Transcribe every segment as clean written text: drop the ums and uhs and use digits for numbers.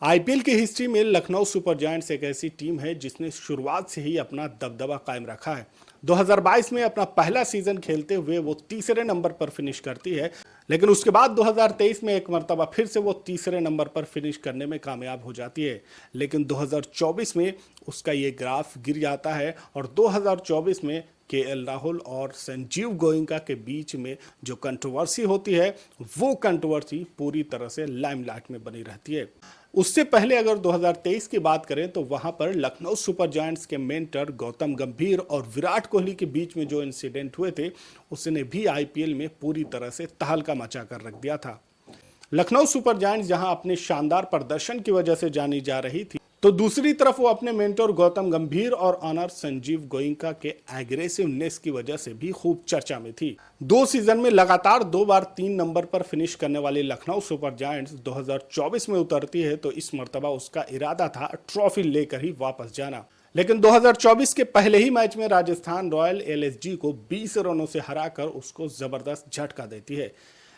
IPL की history में Lucknow super giants एक ऐसी टीम है जिसने शुरुआत से ही अपना दबदबा कायम रखा है। 2022 में अपना पहला सीजन खेलते हुए वो तीसरे नंबर पर फिनिश करती है, लेकिन उसके बाद 2023 में एक मर्तबा फिर से वो तीसरे नंबर पर फिनिश करने में कामयाब हो जाती है। लेकिन 2024 में उसका ये ग्राफ गिर जाता है और 2024 में केएल राहुल और संजीव गोयनका के बीच में जो कंट्रोवर्सी होती है वो कंट्रोवर्सी पूरी तरह से लाइमलाइट में बनी रहती है। उससे पहले अगर 2023 की बात करें तो वहां पर लखनऊ सुपर जायंट्स के मेंटर गौतम गंभीर और विराट कोहली के बीच में जो इंसिडेंट हुए थे उसने भी आईपीएल में पूरी तरह से तहलका मचा कर रख दिया था। लखनऊ सुपर जायंट्स जहां अपने शानदार प्रदर्शन की वजह से जानी जा रही थी, तो दूसरी तरफ वो अपने मेंटर गौतम गंभीर और ऑनर संजीव गोयनका के एग्रेसिवनेस की वजह से भी खूब चर्चा में थी। 2 सीजन में लगातार 2 बार 3 नंबर पर फिनिश करने वाली लखनऊ सुपर जायंट्स 2024 में उतरती है तो इस मर्तबा उसका इरादा था ट्रॉफी लेकर ही वापस जाना। लेकिन 2024 के पहले ही मैच में राजस्थान रॉयल एलएसजी को 20 रनों से हराकर उसको जबरदस्त झटका देती है।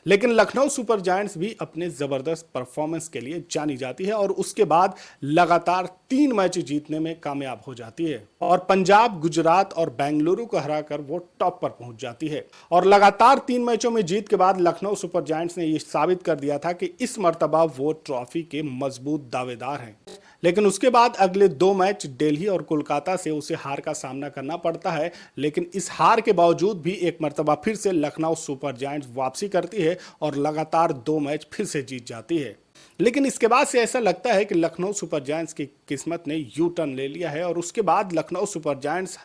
लेकिन लखनऊ सुपर जायंट्स भी अपने जबरदस्त परफॉर्मेंस के लिए जानी जाती है और उसके बाद लगातार 3 मैच जीतने में कामयाब हो जाती है और पंजाब, गुजरात और बेंगलुरु को हराकर वो टॉप पर पहुंच जाती है। और लगातार 3 मैचों में जीत के बाद लखनऊ सुपर जायंट्स ने ये साबित कर दिया था कि इस मर्तबा वो ट्रॉफी के मजबूत दावेदार हैं। लेकिन उसके बाद अगले 2 मैच दिल्ली और कोलकाता से उसे हार का सामना करना पड़ता है। लेकिन इस हार के बावजूद भी एक मर्तबा फिर से लखनऊ सुपर जायंट्स वापसी करती है और लगातार 2 मैच फिर से जीत जाती है। लेकिन इसके बाद से ऐसा लगता है कि लखनऊ सुपर जायंट्स की किस्मत ने यू टर्न ले लिया है और उसके बाद लखनऊ सुपर जायंट्स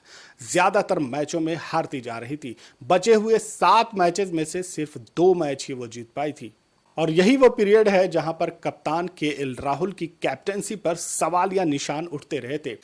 ज्यादातर मैचों में हारती जा रही थी। बचे हुए 7 मैचेस में से सिर्फ 2 मैच ही वो जीत पाई थी और यही वो पीरियड है जहां पर कप्तान केएल राहुल की कैप्टेंसी पर सवाल या निशान उठते रहे थे।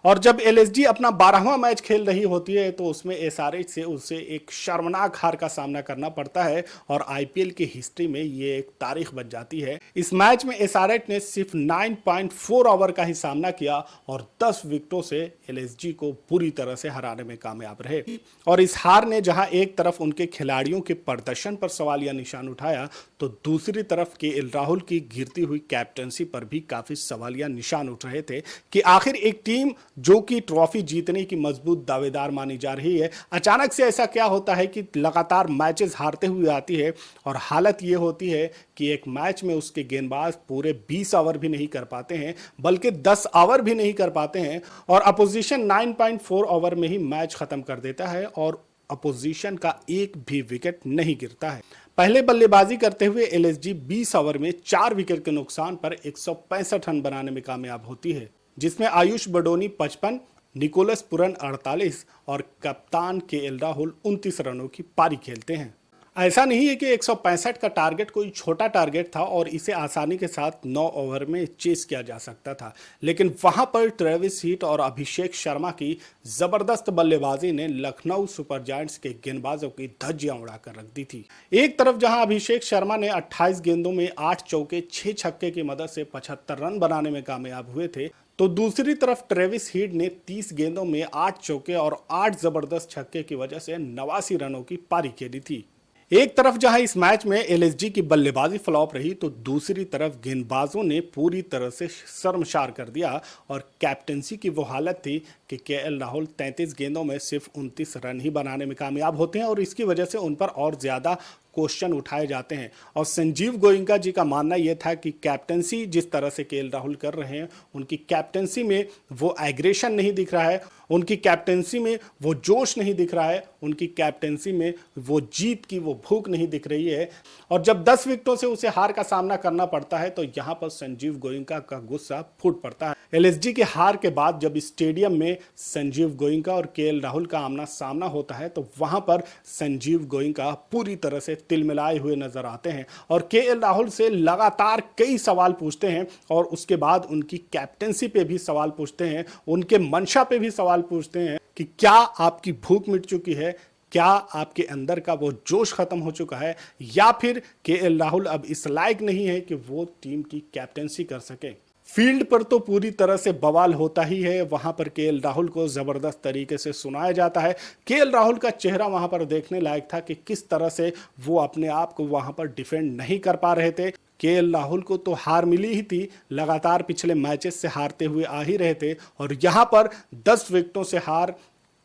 और जब एलएसजी अपना 12वां मैच खेल रही होती है तो उसमें एसआरएच से उसे एक शर्मनाक हार का सामना करना पड़ता है और आईपीएल की हिस्ट्री में ये एक तारीख बन जाती है। इस मैच में एसआरएच ने सिर्फ 9.4 ओवर का ही सामना किया और 10 विकेटों से एलएसजी को पूरी तरह से हराने में कामयाब रहे। और इस हार ने जहां एक तरफ उनके खिलाड़ियों के प्रदर्शन पर सवाल या निशान उठाया तो दूसरी तरफ केएल राहुल की गिरती हुई कैप्टेंसी पर भी काफी सवाल या निशान उठ रहे थे कि आखिर एक टीम जो कि ट्रॉफी जीतने की मजबूत दावेदार मानी जा रही है, अचानक से ऐसा क्या होता है कि लगातार मैचेस हारते हुए आती है और हालत ये होती है कि एक मैच में उसके गेंदबाज पूरे 20 ओवर भी नहीं कर पाते हैं, बल्कि 10 ओवर भी नहीं कर पाते हैं और अपोजिशन 9.4 ओवर में ही मैच खत्म कर देता है और अपोजिशन का एक भी विकेट नहीं गिरता है। पहले बल्लेबाजी करते हुए एलएसजी 20 ओवर में 4 विकेट के नुकसान पर 165 रन बनाने में कामयाब होती है, जिसमें आयुष बडोनी 55, निकोलस पुरन 48 और कप्तान केएल राहुल 29 रनों की पारी खेलते हैं। ऐसा नहीं है कि 165 का टारगेट कोई छोटा टारगेट था और इसे आसानी के साथ 9 ओवर में चेस किया जा सकता था, लेकिन वहां पर ट्रेविस हीट और अभिषेक शर्मा की जबरदस्त बल्लेबाजी ने लखनऊ सुपर जायंट्स के गेंदबाजों की धज्जियां उड़ाकर रख दी थी। एक तरफ जहां अभिषेक शर्मा ने 28 गेंदों में 8 चौके 6 छक्के की मदद से 75 रन बनाने में कामयाब हुए थे, तो दूसरी तरफ ट्रेविस हीड ने 30 गेंदों में 8 चौके और 8 जबरदस्त छक्के की वजह से 89 रनों की पारी खेली थी। एक तरफ जहां इस मैच में एलएसजी की बल्लेबाजी फ्लॉप रही तो दूसरी तरफ गेंदबाजों ने पूरी तरह से शर्मसार कर दिया और कैप्टेंसी की वो हालत थी कि केएल राहुल 33 गेंदों में सिर्फ 29 रन ही बनाने में कामयाब होते हैं और इसकी वजह से उन पर और ज्यादा क्वेश्चन उठाए जाते हैं। और संजीव गोयनका जी का मानना यह था कि कैप्टेंसी जिस तरह से केएल राहुल कर रहे हैं, उनकी कैप्टेंसी में वो एग्रेशन नहीं दिख रहा है, उनकी कैप्टेंसी में वो जोश नहीं दिख रहा है, उनकी कैप्टेंसी में वो जीत की वो भूख नहीं दिख रही है। और जब 10 विकेटों से उसे हार का सामना करना पड़ता है तो यहां पर संजीव गोयनका का गुस्सा फूट पड़ता है। एलएसजी के हार के बाद जब स्टेडियम में संजीव गोयनका और केएल राहुल का आमना सामना होता है तो वहां पर संजीव गोयनका पूरी तरह से तिलमिलाए हुए नजर आते हैं और केएल राहुल से लगातार कई सवाल पूछते हैं और उसके बाद उनकी कैप्टेंसी पे भी सवाल पूछते हैं, उनके मंशा पे भी सवाल पूछते हैं कि क्या आपकी भूख मिट चुकी है, क्या आपके अंदर का वो जोश खत्म हो चुका है, या फिर केएल राहुल अब इस लायक नहीं है कि वो टीम की कैप्टेंसी कर सके। फील्ड पर तो पूरी तरह से बवाल होता ही है, वहां पर केएल राहुल को जबरदस्त तरीके से सुनाया जाता है। केएल राहुल का चेहरा वहां पर देखने लायक था कि किस तरह से वो अपने आप को वहां पर डिफेंड नहीं कर पा रहे थे, केएल राहुल को तो हार मिली ही थी, लगातार पिछले मैचेस से हारते हुए आ ही रहे थे और यहां पर 10 विकेटों से हार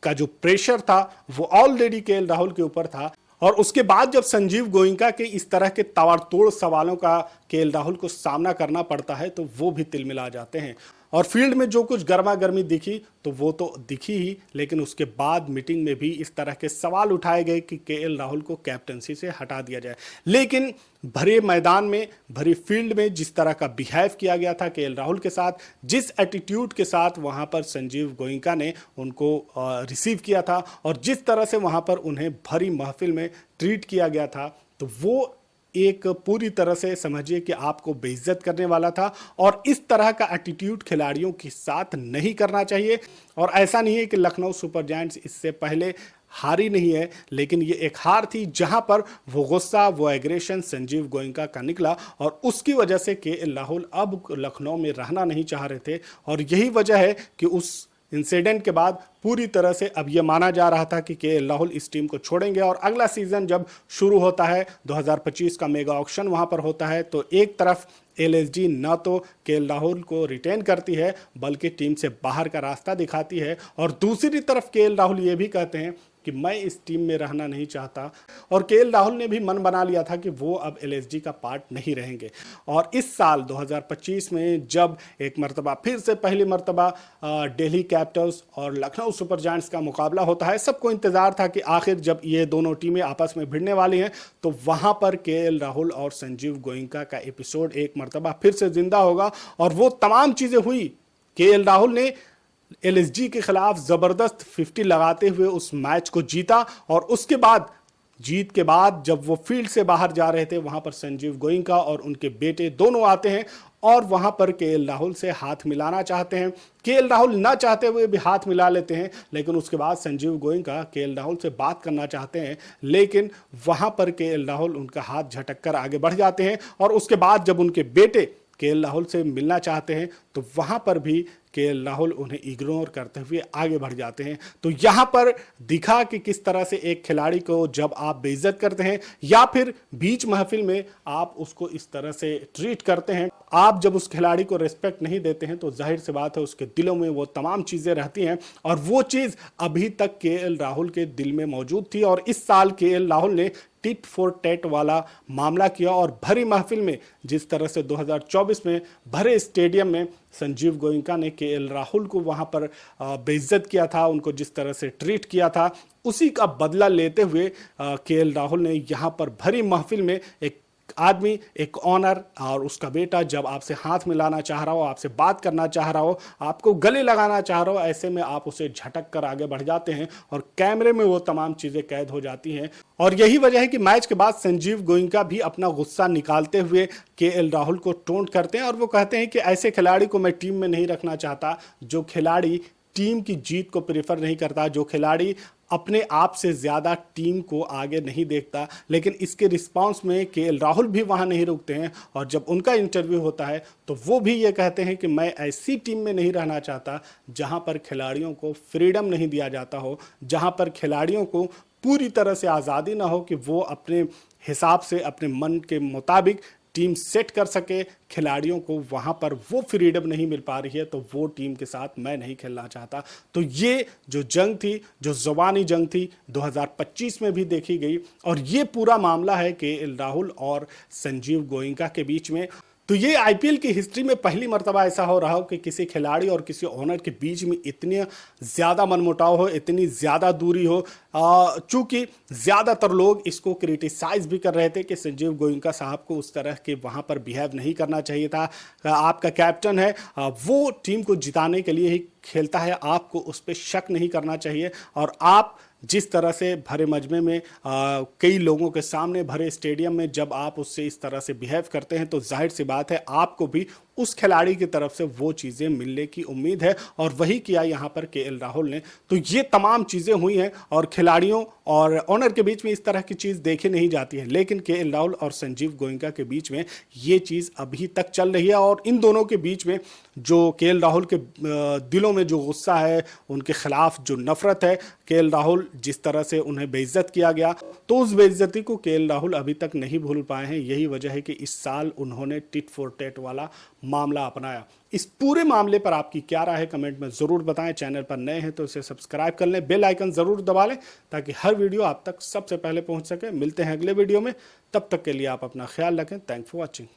का जो प्रेशर था वो ऑलरेडी केएल राहुल के ऊपर था। और उसके बाद जब संजीव गोयनका के इस तरह के ताबड़तोड़ सवालों का केएल राहुल को सामना करना पड़ता है तो वो भी तिलमिला जाते हैं। और फील्ड में जो कुछ गर्मा गर्मी दिखी तो वो तो दिखी ही, लेकिन उसके बाद मीटिंग में भी इस तरह के सवाल उठाए गए कि केएल राहुल को कैप्टनसी से हटा दिया जाए। लेकिन भरे मैदान में, भरी फील्ड में जिस तरह का बिहेव किया गया था केएल राहुल के साथ, जिस एटीट्यूड के साथ वहां पर संजीव गोयनका ने उनको रिसीव किया था और जिस तरह से वहां पर उन्हें भरी महफिल में ट्रीट किया गया था, तो वो एक पूरी तरह से समझिए कि आपको बेइज्जत करने वाला था। और इस तरह का एटीट्यूड खिलाड़ियों के साथ नहीं करना चाहिए। और ऐसा नहीं है कि लखनऊ सुपर जायंट्स इससे पहले हारी नहीं है, लेकिन ये एक हार थी जहां पर वो गुस्सा, वो एग्रेशन संजीव गोयनका का निकला और उसकी वजह से केएल राहुल अब लखनऊ में रहना नहीं चाह रहे थे। और यही वजह है कि उस इंसिडेंट के बाद पूरी तरह से अब यह माना जा रहा था कि केएल राहुल इस टीम को छोड़ेंगे और अगला सीजन जब शुरू होता है, 2025 का मेगा ऑक्शन वहां पर होता है, तो एक तरफ एलएसजी न तो केएल राहुल को रिटेन करती है बल्कि टीम से बाहर का रास्ता दिखाती है, और दूसरी तरफ केएल राहुल ये भी कहते हैं कि मैं इस टीम में रहना नहीं चाहता। और केएल राहुल ने भी मन बना लिया था कि वो अब एलएसजी का पार्ट नहीं रहेंगे। और इस साल 2025 में जब एक मर्तबा फिर से पहली मर्तबा दिल्ली कैपिटल्स और लखनऊ सुपर जायंट्स का मुकाबला होता है, सबको इंतजार था कि आखिर जब ये दोनों टीमें आपस में भिड़ने वाली हैं तो वहां पर केएल राहुल और संजीव गोयनका का एपिसोड एक मर्तबा फिर से जिंदा होगा। और वो तमाम चीजें हुई। केएल राहुल ने एलएसजी के खिलाफ जबरदस्त 50 लगाते हुए उस मैच को जीता और उसके बाद जीत के बाद जब वो फील्ड से बाहर जा रहे थे, वहां पर संजीव गोयनका और उनके बेटे दोनों आते हैं और वहां पर केएल राहुल से हाथ मिलाना चाहते हैं। केएल राहुल ना चाहते हुए भी हाथ मिला लेते हैं, लेकिन उसके बाद संजीव गोयनका केएल राहुल से बात करना चाहते हैं, लेकिन वहां पर केएल राहुल उनका हाथ झटक कर आगे बढ़ जाते हैं। और उसके बाद जब उनके बेटे केएल राहुल से मिलना चाहते हैं तो वहां पर भी केएल राहुल उन्हें इग्नोर करते हुए आगे बढ़ जाते हैं। तो यहां पर दिखा कि किस तरह से एक खिलाड़ी को जब आप बेइज्जत करते हैं या फिर बीच महफिल में आप उसको इस तरह से ट्रीट करते हैं, आप जब उस खिलाड़ी को रिस्पेक्ट नहीं देते हैं तो जाहिर सी बात है उसके दिलों में वो तमाम चीजें रहती हैं। और वो चीज अभी तक केएल राहुल के दिल में मौजूद थी। और इस साल केएल राहुल ने टिट फॉर टैट वाला मामला किया और भरी महफिल में जिस तरह से 2024 में भरे स्टेडियम में संजीव गोयनका ने केएल राहुल को वहां पर बेइज्जत किया था, उनको जिस तरह से ट्रीट किया था, उसी का बदला लेते हुए केएल राहुल ने यहां पर भरी महफिल में एक आदमी, एक ऑनर और उसका बेटा जब आपसे हाथ मिलाना चाह रहा हो, आपसे बात करना चाह रहा हो, आपको गले लगाना चाह रहा हो, ऐसे में आप उसे झटक कर आगे बढ़ जाते हैं और कैमरे में वो तमाम चीजें कैद हो जाती हैं। और यही वजह है कि मैच के बाद संजीव गोयनका भी अपना गुस्सा निकालते हुए केएल राहुल को टोंट करते हैं और वो कहते हैं कि ऐसे खिलाड़ी को मैं टीम में नहीं रखना चाहता, जो खिलाड़ी टीम की जीत को प्रेफर नहीं करता, जो खिलाड़ी अपने आप से ज्यादा टीम को आगे नहीं देखता। लेकिन इसके रिस्पांस में केएल राहुल भी वहां नहीं रुकते हैं और जब उनका इंटरव्यू होता है तो वो भी ये कहते हैं कि मैं ऐसी टीम में नहीं रहना चाहता जहां पर खिलाड़ियों को फ्रीडम नहीं दिया जाता हो, जहां पर खिलाड़ियों को पूरी तरह से आज़ादी ना हो कि वो अपने हिसाब से, अपने मन के मुताबिक टीम सेट कर सके। खिलाड़ियों को वहां पर वो फ्रीडम नहीं मिल पा रही है तो वो टीम के साथ मैं नहीं खेलना चाहता। तो ये जो जंग थी, जो ज़ुबानी जंग थी, 2025 में भी देखी गई और ये पूरा मामला है केएल राहुल और संजीव गोयनका के बीच में। तो ये आईपीएल की हिस्ट्री में पहली मर्तबा ऐसा हो रहा हो कि किसी खिलाड़ी और किसी ओनर के बीच में इतने ज़्यादा मनमुटाव हो, इतनी ज़्यादा दूरी हो। चूंकि ज़्यादातर लोग इसको क्रिटिसाइज भी कर रहे थे कि संजीव गोयनका साहब को उस तरह के वहाँ पर बिहेव नहीं करना चाहिए था। आपका कैप्टन है, वो टीम को जिताने के लिए ही खेलता है, आपको उस पर शक नहीं करना चाहिए। और आप जिस तरह से भरे मजमे में कई लोगों के सामने भरे स्टेडियम में जब आप उससे इस तरह से बिहेव करते हैं तो जाहिर सी बात है आपको भी उस खिलाड़ी की तरफ से वो चीज़ें मिलने की उम्मीद है और वही किया यहाँ पर केएल राहुल ने। तो ये तमाम चीज़ें हुई हैं और खिलाड़ियों और ऑनर के बीच में इस तरह की चीज़ देखी नहीं जाती है, लेकिन केएल राहुल और संजीव गोयनका के बीच में ये चीज़ अभी तक चल रही है। और इन दोनों के बीच में जो केएल राहुल के दिलों में जो गुस्सा है, उनके खिलाफ जो नफरत है, केएल राहुल जिस तरह से उन्हें बेइज्जत किया गया, तो उस बेइज्जती को केएल राहुल अभी तक नहीं भूल पाए हैं। यही वजह है कि इस साल उन्होंने टिट फॉर टैट वाला मामला अपनाया। इस पूरे मामले पर आपकी क्या राय है, कमेंट में ज़रूर बताएं। चैनल पर नए हैं तो इसे सब्सक्राइब कर लें, बेल आइकन ज़रूर दबा लें ताकि हर वीडियो आप तक सबसे पहले पहुंच सके। मिलते हैं अगले वीडियो में, तब तक के लिए आप अपना ख्याल रखें। Thanks for watching.